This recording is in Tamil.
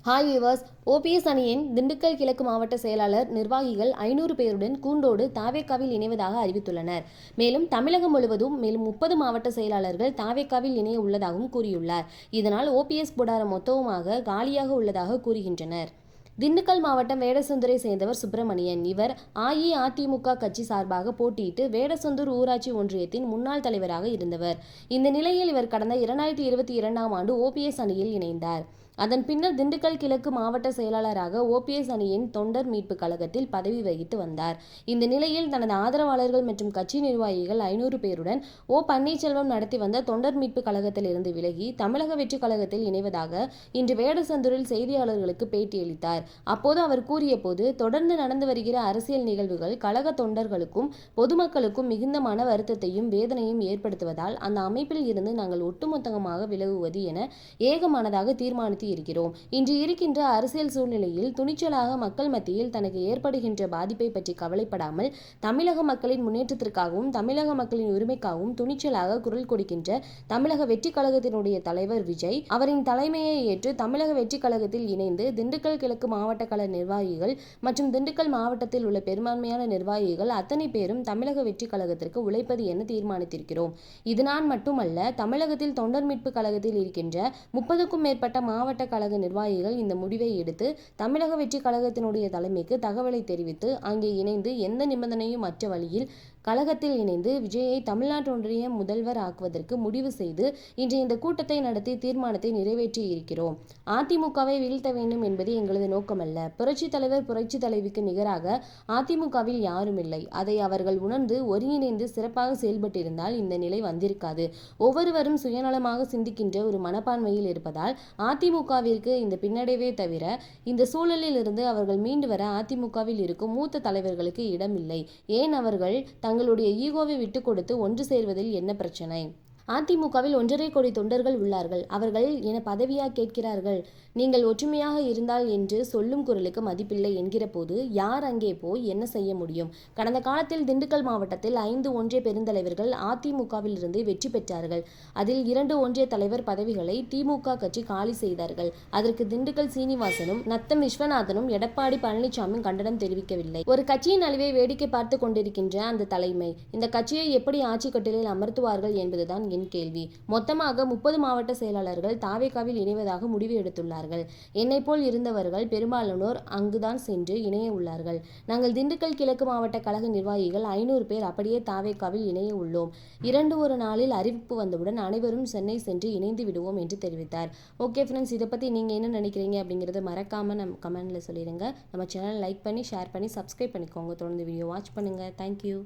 Hi viewers. ஓபிஎஸ் அணியின் திண்டுக்கல் கிழக்கு மாவட்ட செயலாளர் நிர்வாகிகள் 500 பேருடன் கூண்டோடு தாவேகாவில் இணைவதாக அறிவித்துள்ளனர். மேலும் தமிழகம் முழுவதும் மேலும் 30 மாவட்ட செயலாளர்கள் தாவேகாவில் இணைய உள்ளதாகவும் கூறியுள்ளார். இதனால் ஓபிஎஸ் கூடாரம் மொத்தமாக காலியாக உள்ளதாக கூறுகின்றனர். திண்டுக்கல் மாவட்டம் வேடசந்தூரை சேர்ந்தவர் சுப்பிரமணியன். இவர் அஇஅதிமுக கட்சி சார்பாக போட்டியிட்டு வேடசந்தூர் ஊராட்சி ஒன்றியத்தின் முன்னாள் தலைவராக இருந்தவர். இந்த நிலையில் இவர் கடந்த 2022ஆம் ஆண்டு ஓபிஎஸ் அணியில் இணைந்தார். அதன் பின்னர் திண்டுக்கல் கிழக்கு மாவட்ட செயலாளராக ஓபிஎஸ் அணியின் தொண்டர் மீட்பு கழகத்தில் பதவி வகித்து வந்தார். இந்த நிலையில் தனது ஆதரவாளர்கள் மற்றும் கட்சி நிர்வாகிகள் 500 பேருடன் பன்னீர்செல்வம் நடத்தி வந்த தொண்டர் மீட்பு கழகத்தில் இருந்து விலகி தமிழக வெற்றி கழகத்தில் இணைவதாக இன்று வேடசந்தூரில் செய்தியாளர்களுக்கு பேட்டியளித்தார். அப்போது அவர் கூறிய போது, தொடர்ந்து நடந்து வருகிற அரசியல் நிகழ்வுகள் கழக தொண்டர்களுக்கும் பொதுமக்களுக்கும் மிகுந்த மன வருத்தத்தையும் வேதனையும் ஏற்படுத்துவதால் அந்த அமைப்பில் இருந்து நாங்கள் ஒட்டுமொத்தமாக விலகுவது என ஏகமனதாக தீர்மானித்து இருக்கிறோம். இன்று இருக்கின்ற அரசியல் சூழ்நிலையில் துணிச்சலாக மக்கள் மத்தியில் தனக்கு ஏற்படுகின்ற பாதிப்பை பற்றி கவலைப்படாமல் தமிழக மக்களின் முன்னேற்றத்திற்காகவும் தமிழக மக்களின் உரிமைக்காகவும் துணிச்சலாக குரல் கொடுக்கின்ற தமிழக வெற்றி கழகத்தினுடைய தலைவர் விஜய் அவரின் தலைமையை ஏற்று தமிழக வெற்றி கழகத்தில் இணைந்து திண்டுக்கல் கிழக்கு மாவட்ட கழக நிர்வாகிகள் மற்றும் திண்டுக்கல் மாவட்டத்தில் உள்ள பெரும்பான்மையான நிர்வாகிகள் அத்தனை பேரும் தமிழக வெற்றி கழகத்திற்கு உழைப்பது என தீர்மானித்திருக்கிறோம். இது நான் மட்டுமல்ல, தமிழகத்தில் தொண்டர் மீட்பு கழகத்தில் இருக்கின்ற 30க்கும் மேற்பட்ட மாவட்ட கழக நிர்வாகிகள் இந்த முடிவை எடுத்து தமிழக வெற்றி கழகத்தினுடைய தலைமைக்கு தகவலை தெரிவித்து அங்கே இணைந்து எந்த நிபந்தனையும் அற்ற வழியில் கழகத்தில் இணைந்து விஜயை தமிழ்நாட்டு ஒன்றிய முதல்வர் ஆக்குவதற்கு முடிவு செய்து இன்று இந்த கூட்டத்தை நடத்தி தீர்மானத்தை நிறைவேற்றி இருக்கிறோம். அதிமுகவை வீழ்த்த வேண்டும் என்பது எங்களது நோக்கமல்ல. புரட்சி தலைவர் புரட்சி தலைவிக்கு நிகராக அதிமுகவில் யாரும் இல்லை. அதை அவர்கள் உணர்ந்து ஒருங்கிணைந்து சிறப்பாக செயல்பட்டிருந்தால் இந்த நிலை வந்திருக்காது. ஒவ்வொருவரும் சுயநலமாக சிந்திக்கின்ற ஒரு மனப்பான்மையில் இருப்பதால் அதிமுகவிற்கு இந்த பின்னடைவே தவிர இந்த சூழலில் இருந்து அவர்கள் மீண்டு வர அதிமுகவில் இருக்கும் மூத்த தலைவர்களுக்கு இடமில்லை. ஏன் அவர்கள் தங்களுடைய ஈகோவை விட்டு கொடுத்து ஒன்று சேர்வதில் என்ன பிரச்சனை? அதிமுகவில் 1.5 கோடி தொண்டர்கள் உள்ளார்கள். அவர்கள் என பதவியா கேட்கிறார்கள். நீங்கள் ஒற்றுமையாக இருந்தால் என்று சொல்லும் குரலுக்கு மதிப்பில்லை என்கிற போது யார் அங்கே போய் என்ன செய்ய முடியும்? கடந்த காலத்தில் திண்டுக்கல் மாவட்டத்தில் 5 ஒன்றிய பெருந்தலைவர்கள் அதிமுகவில் இருந்து வெற்றி பெற்றார்கள். அதில் 2 ஒன்றிய தலைவர் பதவிகளை திமுக கட்சி காலி செய்தார்கள். அதற்கு திண்டுக்கல் சீனிவாசனும் நத்தம் விஸ்வநாதனும் எடப்பாடி பழனிசாமியும் கண்டனம் தெரிவிக்கவில்லை. ஒரு கட்சியின் அழிவை வேடிக்கை பார்த்து கொண்டிருக்கின்ற அந்த தலைமை இந்த கட்சியை எப்படி ஆட்சி கட்டிலில் அமர்த்துவார்கள் என்பதுதான் என் கேள்வி. மொத்தமாக 30 மாவட்ட செயலாளர்கள் தாவேகாவில் இணைவதாக முடிவு எடுத்துள்ளார்கள். என்னை போல் இருந்தவர்கள் பெரும்பாலானோர் அங்குதான் சென்று இணைய உள்ளார்கள். நாங்கள் திண்டுக்கல் கிழக்கு மாவட்ட கழக நிர்வாகிகள் 500 பேர் அப்படியே தாவேகாவில் இணைய உள்ளோம். 2 நாளில் அறிவிப்பு வந்தவுடன் அனைவரும் சென்னை சென்று இணைந்து விடுவோம் என்று தெரிவித்தார். ஓகே ஃப்ரெண்ட்ஸ், இதை பற்றி நீங்கள் என்ன நினைக்கிறீங்க அப்படிங்கிறத மறக்காமல் நம்ம கமெண்ட்ல சொல்லிடுங்க. நம்ம சேனல் லைக் பண்ணி ஷேர் பண்ணி சப்ஸ்கிரைப் பண்ணிக்கோங்க. தொடர்ந்து வீடியோ வாட்ச் பண்ணுங்கள். தேங்க்யூ.